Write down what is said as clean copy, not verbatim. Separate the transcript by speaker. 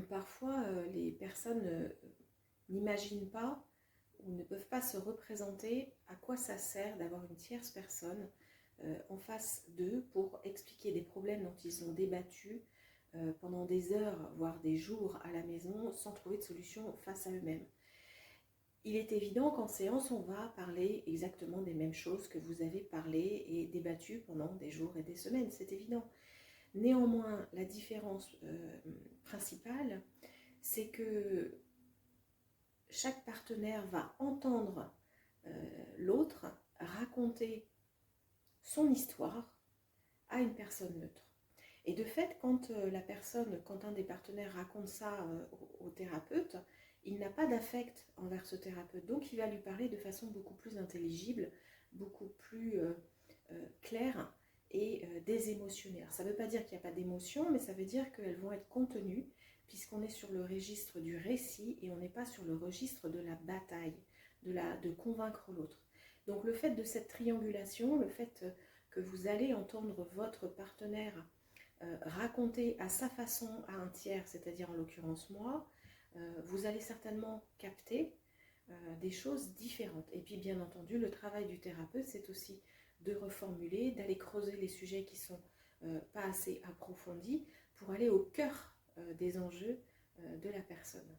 Speaker 1: Parfois, les personnes n'imaginent pas ou ne peuvent pas se représenter à quoi ça sert d'avoir une tierce personne en face d'eux pour expliquer des problèmes dont ils ont débattu pendant des heures, voire des jours à la maison, sans trouver de solution face à eux-mêmes. Il est évident qu'en séance, on va parler exactement des mêmes choses que vous avez parlé et débattu pendant des jours et des semaines, c'est évident. Néanmoins, la différence principale, c'est que chaque partenaire va entendre l'autre raconter son histoire à une personne neutre. Et de fait, quand quand un des partenaires raconte ça au thérapeute, il n'a pas d'affect envers ce thérapeute. Donc il va lui parler de façon beaucoup plus intelligible, beaucoup plus claire et désémotionnée. Alors, ça ne veut pas dire qu'il n'y a pas d'émotions, mais ça veut dire qu'elles vont être contenues, puisqu'on est sur le registre du récit et on n'est pas sur le registre de la bataille, de convaincre l'autre. Donc le fait de cette triangulation, le fait que vous allez entendre votre partenaire raconter à sa façon à un tiers, c'est-à-dire en l'occurrence moi, vous allez certainement capter des choses différentes. Et puis bien entendu, le travail du thérapeute, c'est aussi de reformuler, d'aller creuser les sujets qui ne sont pas assez approfondis pour aller au cœur des enjeux de la personne.